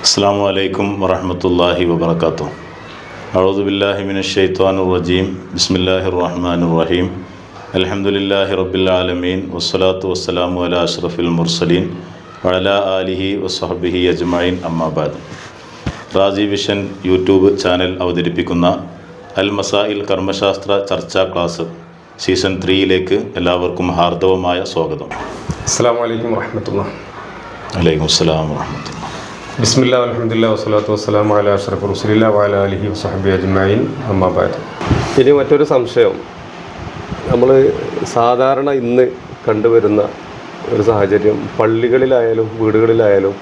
അസ്സലാമു അലൈക്കും വറഹ്മത്തുള്ളാഹി വബറകാതുഹു. അഊദു ബില്ലാഹി മിനശ് ശൈത്വാനിർ റജീം. ബിസ്മില്ലാഹിർ റഹ്മാനിർ റഹീം. അൽഹംദുലില്ലാഹി റബ്ബിൽ ആലമീൻ വസ്സലാത്തു വസ്സലാമു അലാ അഷ്റഫിൽ മുർസലീൻ വഅലാ ആലിഹി വസ്വഹ്ബിഹി അജ്മഈൻ. അമ്മാ ബഅദ്. റാസി വിഷൻ യൂട്യൂബ് ചാനൽ അവതരിപ്പിക്കുന്ന അൽ മസായിൽ കർമ്മശാസ്ത്ര ചർച്ചാ ക്ലാസ് സീസൺ 3യിലേക്ക് എല്ലാവർക്കും ഹാർദവമായ സ്വാഗതം. അസ്സലാമു അലൈക്കും വറഹ്മത്തുള്ളാഹി. വലൈക്കും അസ്സലാം വറഹ്മത്തുള്ളാഹി. ബിസ്മില്ലാ അൽഹംദുലില്ലാ വസ്സലാത്തു വസ്സലാമു അലാ അഷ്റഫിർ റസൂലില്ലാ വഅലാ ആലിഹി വസ്വഹ്ബിഹി അജ്മഈൻ. അമ്മാ ബഅദ്. ഇനി മറ്റൊരു സംശയം, നമ്മൾ സാധാരണ ഇന്ന് കണ്ടുവരുന്ന ഒരു സാഹചര്യം, പള്ളികളിലായാലും വീടുകളിലായാലും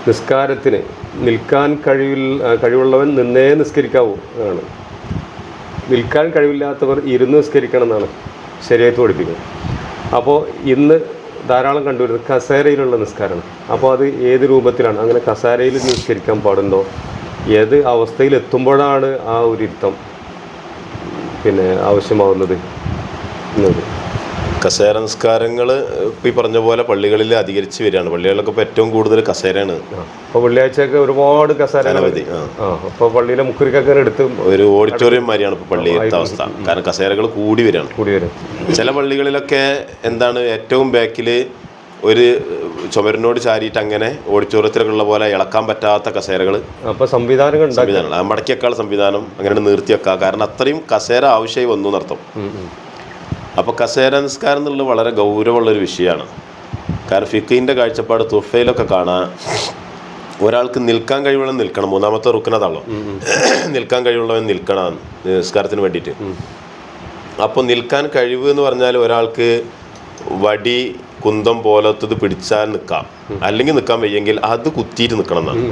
നിസ്കാരത്തിന് നിൽക്കാൻ കഴിവുള്ളവൻ നിന്നേ നിസ്കരിക്കാവൂ എന്നാണ്. നിൽക്കാൻ കഴിവില്ലാത്തവർ ഇരുന്ന് നിസ്കരിക്കണം എന്നാണ് ശരീഅത്ത് പഠിപ്പിക്കുന്നത്. അപ്പോൾ ഇന്ന് ധാരാളം കണ്ടുവരുന്നത് കസേരയിലുള്ള നിസ്കാരമാണ്. അപ്പോൾ അത് ഏത് രൂപത്തിലാണ്? അങ്ങനെ കസേരയിൽ നിസ്കരിക്കാൻ പാടുണ്ടോ? ഏത് അവസ്ഥയിൽ എത്തുമ്പോഴാണ് ആ ഒരു ഇരുത്തം ആവശ്യമാവുന്നത് എന്നത്? കസേര നിസ്കാരങ്ങൾ ഇപ്പോൾ ഈ പറഞ്ഞ പോലെ പള്ളികളിൽ അധികരിച്ച് വരികയാണ്. പള്ളികളിലൊക്കെ ഇപ്പോൾ ഏറ്റവും കൂടുതൽ കസേരയാണ്. അപ്പോൾ വെള്ളിയാഴ്ചയൊക്കെ ഒരുപാട് കസേര അവധി. അപ്പോൾ പള്ളിയിലെ മുക്കുരിക്കൊക്കെ എടുത്ത് ഒരു ഓഡിറ്റോറിയം മാതിരിയാണ് ഇപ്പോൾ പള്ളിയിലത്തെ അവസ്ഥ. കാരണം കസേരകൾ കൂടി വരും. ചില പള്ളികളിലൊക്കെ എന്താണ് ഏറ്റവും ബാക്കിൽ ഒരു ചുമരിനോട് ചാരിയിട്ട് അങ്ങനെ ഓഡിറ്റോറിയത്തിലൊക്കെ ഉള്ള പോലെ ഇളക്കാൻ പറ്റാത്ത കസേരകൾ. അപ്പോൾ സംവിധാനങ്ങൾ മടക്കി വെക്കാനുള്ള സംവിധാനം അങ്ങനെ നിർത്തി വെക്കാം. കാരണം അത്രയും കസേര ആവശ്യമായി വന്നു എന്നർത്ഥം. അപ്പോൾ കസേര നിസ്കാരം എന്നുള്ളത് വളരെ ഗൗരവമുള്ളൊരു വിഷയമാണ്. കാരണം ഫിഖിൻ്റെ കാഴ്ചപ്പാട് തുഫയിലൊക്കെ കാണാൻ ഒരാൾക്ക് നിൽക്കാൻ കഴിവുള്ളവൻ നിൽക്കണം. മൂന്നാമത്തെ റുക്കനതാണല്ലോ, നിൽക്കാൻ കഴിവുള്ളവൻ നിൽക്കണം നിസ്കാരത്തിന് വേണ്ടിയിട്ട്. അപ്പോൾ നിൽക്കാൻ കഴിവ് എന്ന് പറഞ്ഞാൽ ഒരാൾക്ക് വടി കുന്തം പോലത്തത് പിടിച്ചാൽ നിൽക്കാം, അല്ലെങ്കിൽ നിൽക്കാൻ വയ്യെങ്കിൽ അത് കുത്തിയിട്ട് നിൽക്കണം എന്നാണ്.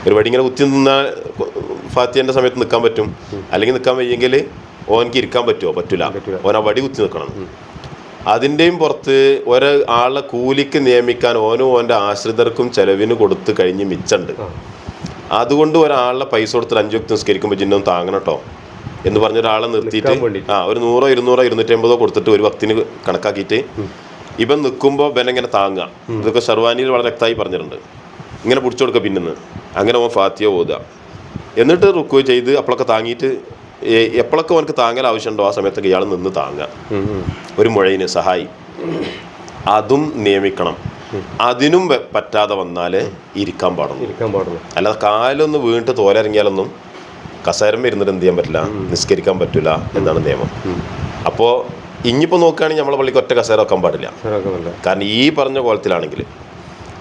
ഒരു വടി ഇങ്ങനെ കുത്തി നിന്നാൽ ഫാത്തിഹയുടെ സമയത്ത് നിൽക്കാൻ പറ്റും, അല്ലെങ്കിൽ നിൽക്കാൻ വയ്യെങ്കിൽ ഓനക്ക് ഇരിക്കാൻ പറ്റുമോ? പറ്റില്ല. ഓൻ ആ വടി കുത്തി നിൽക്കണം. അതിൻ്റെയും പുറത്ത് ഒരാളെ കൂലിക്ക് നിയമിക്കാൻ ഓനും ഓൻ്റെ ആശ്രിതർക്കും ചെലവിന് കൊടുത്ത് കഴിഞ്ഞ് മിച്ചുണ്ട്. അതുകൊണ്ട് ഒരാളുടെ പൈസ കൊടുത്തിട്ട് 5 വക്ത് നിസ്കരിക്കുമ്പോൾ ജിന്നൊന്നും താങ്ങണം കേട്ടോ എന്ന് പറഞ്ഞ ഒരാളെ നിർത്തിയിട്ട് ഒരു 100 200 250 കൊടുത്തിട്ട് ഒരു വക്തിന് കണക്കാക്കിയിട്ട് ഇവൻ നിൽക്കുമ്പോൾ ഇവനെങ്ങനെ താങ്ങുക. ഇതൊക്കെ ഷർവാനിയിൽ വളരെ വ്യക്തമായി പറഞ്ഞിട്ടുണ്ട്. ഇങ്ങനെ പിടിച്ചു കൊടുക്കുക. പിന്നെന്ന് അങ്ങനെ ഓൻ ഫാത്തിഹ ഓതുക, എന്നിട്ട് റുക്കൂ ചെയ്ത് അപ്പോഴൊക്കെ താങ്ങിയിട്ട് എപ്പോഴൊക്കെ അവനക്ക് താങ്ങൽ ആവശ്യമുണ്ടോ ആ സമയത്തൊക്കെ ഇയാൾ നിന്ന് താങ്ങുക. ഒരു മുഴയിന് സഹായി അതും നിയമിക്കണം. അതിനും പറ്റാതെ വന്നാൽ ഇരിക്കാൻ പാടുള്ളൂ. അല്ലാതെ കാലൊന്ന് വീണിട്ട് തോലിറങ്ങിയാലൊന്നും കസേരമ്മ ഇരുന്നിട്ട് എന്ത് ചെയ്യാൻ പറ്റില്ല, നിസ്കരിക്കാൻ പറ്റില്ല എന്നാണ് നിയമം. അപ്പോൾ ഇനിയിപ്പോൾ നോക്കുകയാണെങ്കിൽ നമ്മളെ പള്ളിക്ക് ഒറ്റ കസേര വെക്കാൻ പാടില്ല. കാരണം ഈ പറഞ്ഞ കോലത്തിലാണെങ്കിൽ,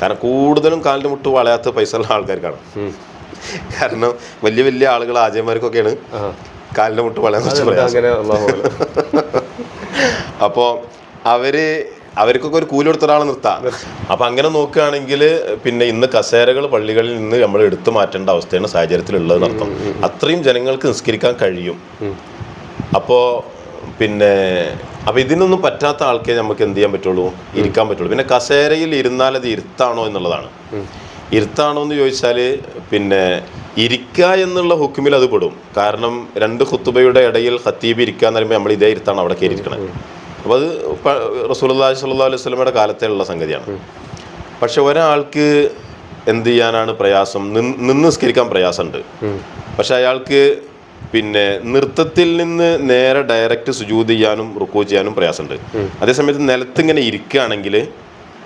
കാരണം കൂടുതലും കാലിൻ്റെ മുട്ട് വളയാത്ത പൈസ ഉള്ള ആൾക്കാർക്കാണ്. കാരണം വലിയ വലിയ ആളുകൾ ആചാര്യന്മാർക്കൊക്കെയാണ് കാലിൻ്റെ മുട്ട് വളയാൻ കുറച്ച് പ്രയാസം. അപ്പോൾ അവർക്കൊക്കെ ഒരു കൂലി കൊടുത്ത ഒരാളെ നിർത്താം. അപ്പം അങ്ങനെ നോക്കുകയാണെങ്കിൽ പിന്നെ ഇന്ന് കസേരകൾ പള്ളികളിൽ നിന്ന് നമ്മൾ എടുത്തു മാറ്റേണ്ട അവസ്ഥയാണ് സാഹചര്യത്തിലുള്ളത് അർത്ഥം. അത്രയും ജനങ്ങൾക്ക് നിസ്കരിക്കാൻ കഴിയും. അപ്പോൾ ഇതിനൊന്നും പറ്റാത്ത ആൾക്കേ നമുക്ക് എന്ത് ചെയ്യാൻ പറ്റുള്ളൂ, ഇരിക്കാൻ പറ്റുള്ളൂ. പിന്നെ കസേരയിൽ ഇരുന്നാൽ അത് ഇരുത്താണോ എന്നുള്ളതാണ്. ഇരുത്താണോ എന്ന് ചോദിച്ചാൽ ഇരിക്കുക എന്നുള്ള ഹുക്കുമിൽ അത് പെടും. കാരണം 2 ഖുത്തുബയുടെ ഇടയിൽ ഖത്തീബ് ഇരിക്കുക എന്ന് പറയുമ്പോൾ നമ്മൾ ഇതേ ഇരുത്താണ് അവിടെ കയറിയിരിക്കണത്. അപ്പോൾ അത് റസൂലുള്ളാഹി സ്വല്ലല്ലാഹു അലൈഹി വസല്ലമയുടെ കാലത്തേലുള്ള സംഗതിയാണ്. പക്ഷെ ഒരാൾക്ക് എന്ത് ചെയ്യാനാണ് പ്രയാസം? നിന്ന് നിസ്കരിക്കാൻ പ്രയാസമുണ്ട്. പക്ഷെ അയാൾക്ക് നൃത്തത്തിൽ നിന്ന് നേരെ ഡയറക്റ്റ് സുജൂദ് ചെയ്യാനും റുക്കൂ ചെയ്യാനും പ്രയാസമുണ്ട്. അതേസമയത്ത് നിലത്തിങ്ങനെ ഇരിക്കുകയാണെങ്കിൽ,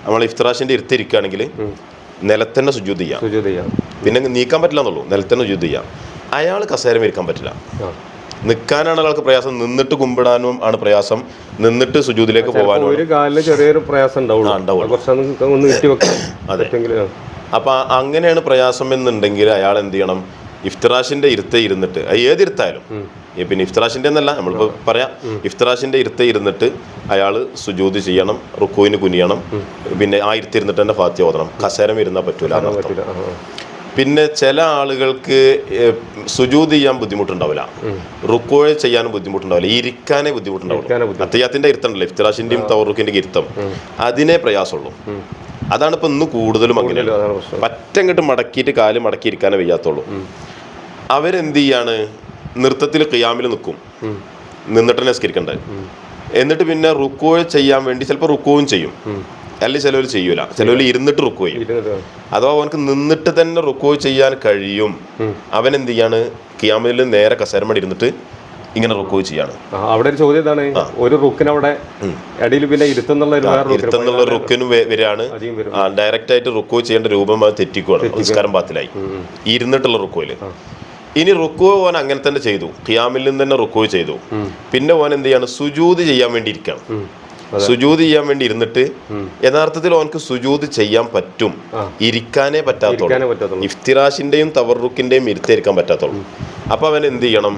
നമ്മൾ ഇഫ്തിറാഷിൻ്റെ ഇരുത്തിരിക്കുകയാണെങ്കിൽ നിലത്തന്നെ സുജൂദ് ചെയ്യാം. പിന്നെ നീക്കാൻ പറ്റില്ല എന്നുള്ളൂ, നിലത്തന്നെ സുജൂദ് ചെയ്യാം. അയാൾ കസേര ഇരിക്കാൻ പറ്റില്ല. നിൽക്കാനാണ് ഒരാൾക്ക് പ്രയാസം, നിന്നിട്ട് കുമ്പിടാനും ആണ് പ്രയാസം, നിന്നിട്ട് സുജൂദിലേക്ക് പോകാനും ഒരു കാലിന് ചെറിയൊരു പ്രയാസം ഉണ്ടാവും. അപ്പം അങ്ങനെയാണ് പ്രയാസം എന്നുണ്ടെങ്കിൽ അയാൾ എന്ത് ചെയ്യണം? ഇഫ്തിറാഷിൻ്റെ ഇരുത്തേ ഇരുന്നിട്ട്, ഏത് ഇരുത്തായാലും, പിന്നെ ഇഫ്തിറാഷിൻ്റെ എന്നല്ല നമ്മളിപ്പോൾ പറയാം, ഇഫ്തിറാഷിൻ്റെ ഇരുത്തേ ഇരുന്നിട്ട് അയാൾ സുജൂദ് ചെയ്യണം, റുക്കൂവിന് കുനിയണം, പിന്നെ ആ ഇരുത്തിരുന്നിട്ട് തന്നെ ഫാത്തിഹ ഓതണം. കസേരം ഇരുന്നാൽ പറ്റൂല. പിന്നെ ചില ആളുകൾക്ക് സുജൂദ് ചെയ്യാൻ ബുദ്ധിമുട്ടുണ്ടാവില്ല, റുക്കൂ ചെയ്യാനും ബുദ്ധിമുട്ടുണ്ടാവില്ല, ഇരിക്കാനേ ബുദ്ധിമുട്ടുണ്ടാവില്ല. അത്തയ്യാത്തിൻ്റെ ഇരുത്തുണ്ടല്ലോ, ഇഫ്തിറാഷിൻ്റെയും തവറുക്കിൻ്റെയും ഇരുത്തം, അതിനെ പ്രയാസമുള്ളൂ. അതാണ് ഇപ്പം ഇന്ന് കൂടുതലും അങ്ങനെ. പറ്റങ്ങോട്ട് മടക്കിയിട്ട് കാല് മടക്കിയിരിക്കാനേ വയ്യാത്തുള്ളൂ. അവരെന്ത് ചെയ്യാണ്? നൃത്തത്തിൽ ഖിയാമിൽ നിൽക്കും, നിന്നിട്ട് നിസ്കരിക്കണ്ടേ. എന്നിട്ട് പിന്നെ റുക്കൂ ചെയ്യാൻ വേണ്ടി ചിലപ്പോൾ റുക്കൂവും ചെയ്യും, അല്ലെങ്കിൽ ചിലവർ ചെയ്യൂല, ചിലവർ ഇരുന്നിട്ട് റുക്കു ചെയ്യും. അഥവാ അവനക്ക് നിന്നിട്ട് തന്നെ റുക്കു ചെയ്യാൻ കഴിയും, അവൻ എന്ത് ചെയ്യാണ്, ഖിയാമിൽ നേരെ കസേരമടി ഇരുന്നിട്ട് ഇങ്ങനെ റുക്കു ചെയ്യാണ്. അവിടെ ഒരു ചോദ്യം ഇതാണ്, ഒരു റുക്കിന് അവിടെ ഇടയിൽ പിന്നെ ഇരുത്തുന്നുള്ള റുക്കിന് വരികയാണ്, ഡയറക്റ്റ് ആയിട്ട് റുക്കു ചെയ്യേണ്ട രൂപം അത് തെറ്റിക്കുവാണ്, നിസ്കാരം ബാത്തിലായി ഇരുന്നിട്ടുള്ള റുക്കുവിൽ. ഇനി റുക്കു ഓൻ അങ്ങനെ തന്നെ ചെയ്തു, ഖിയാമിൽ നിന്ന് തന്നെ റുക്കു ചെയ്തു. പിന്നെ ഓൻ എന്ത് ചെയ്യാണ്, സുജൂദ് ചെയ്യാൻ വേണ്ടി ഇരിക്കണം. സുജൂദ് ചെയ്യാൻ വേണ്ടി ഇരുന്നിട്ട് യഥാർത്ഥത്തിൽ ഓനക്ക് സുജൂദ് ചെയ്യാൻ പറ്റും, ഇരിക്കാനേ പറ്റാത്തുള്ളൂ. ഇഫ്തിറാഷിന്റെയും തവറുക്കിന്റെയും ഇരുത്തിരിക്കാൻ പറ്റാത്തുള്ളൂ. അപ്പൊ അവൻ എന്ത് ചെയ്യണം,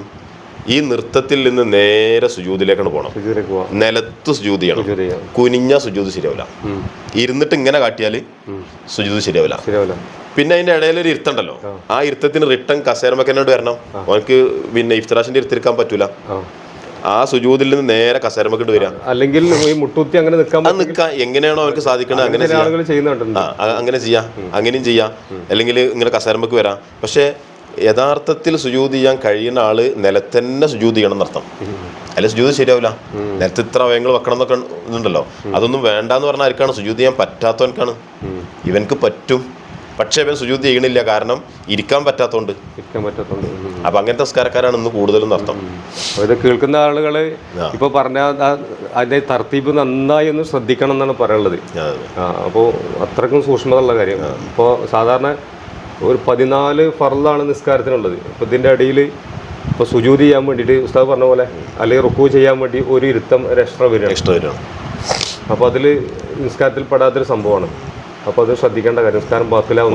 ഈ നൃത്തത്തിൽ നിന്ന് നേരെ സുജൂദിലേക്കാണ് പോകണം. നിലത്ത് സുജൂദ് ചെയ്യണം. കുനിഞ്ഞ സുജൂദ് ശരിയാവില്ല, ഇരുന്നിട്ട് ഇങ്ങനെ കാട്ടിയാൽ സുജൂദ് ശരിയാവില്ല. പിന്നെ അതിന്റെ ഇടയിൽ ഒരു ഇരുത്തുണ്ടല്ലോ, ആ ഇരുത്തത്തിന് റിട്ടേൺ കസേരമക്കനോട് വരണം. അവനക്ക് പിന്നെ ഇഫ്തിറാഷിന്റെ ഇരുത്തിരിക്കാൻ പറ്റൂല, ആ സുജൂദിൽ നിന്ന് നേരെ കസേരമക്കോട്ട് വരിക. അല്ലെങ്കിൽ മുട്ടുത്തി അങ്ങനെ നിൽക്കാൻ എങ്ങനെയാണോ അവർക്ക് സാധിക്കണത് അങ്ങനെ അങ്ങനെ ചെയ്യാം, അങ്ങനെയും ചെയ്യാം. അല്ലെങ്കിൽ ഇങ്ങനെ കസേരമക്ക് വരാം. പക്ഷെ യഥാർത്ഥത്തിൽ സുജൂദ് ചെയ്യാൻ കഴിയുന്ന ആള് നിലത്തന്നെ സുജൂദ് ചെയ്യണം എന്നർത്ഥം. അല്ലെ സുജൂദ് ശരിയാവില്ല. നിലത്ത് ഇത്ര അവയങ്ങൾ വെക്കണം എന്നൊക്കെ ഇതുണ്ടല്ലോ, അതൊന്നും വേണ്ടാന്ന് പറഞ്ഞാൽ ആർക്കാണ്, സുജൂദ് ചെയ്യാൻ പറ്റാത്തവനക്കാണ്. ഇവനക്ക് പറ്റും, പക്ഷെ അവൻ സുജൂദ് ചെയ്യണില്ല, കാരണം ഇരിക്കാൻ പറ്റാത്തോണ്ട്. അപ്പൊ അങ്ങനത്തെ സംസ്കാരക്കാരാണ് ഇന്ന് കൂടുതലും അർത്ഥം. ഇത് കേൾക്കുന്ന ആളുകള് ഇപ്പൊ പറഞ്ഞ അതിന്റെ തർത്തീബ് നന്നായി ഒന്ന് ശ്രദ്ധിക്കണം എന്നാണ് പറയാനുള്ളത്. അപ്പോൾ അത്രക്കും സൂക്ഷ്മത ഉള്ള കാര്യം. ഇപ്പോൾ സാധാരണ ഒരു 14 ഫർളാണ് നിസ്കാരത്തിനുള്ളത്. അപ്പോൾ ഇതിൻ്റെ ഇടയിൽ ഇപ്പോൾ സുജൂദ് ചെയ്യാൻ വേണ്ടിയിട്ട് ഉസ്താദ് പറഞ്ഞ പോലെ അല്ലെങ്കിൽ റുക്കൂ ചെയ്യാൻ വേണ്ടി ഒരു ഇരുത്തം എക്സ്ട്രാ വരികയാണ്. അപ്പോൾ അതിൽ നിസ്കാരത്തിൽ പെടാത്തൊരു സംഭവമാണ്. അപ്പോൾ അത് ശ്രദ്ധിക്കേണ്ട കാര്യം, നിസ്കാരം ബാത്തിലാവും.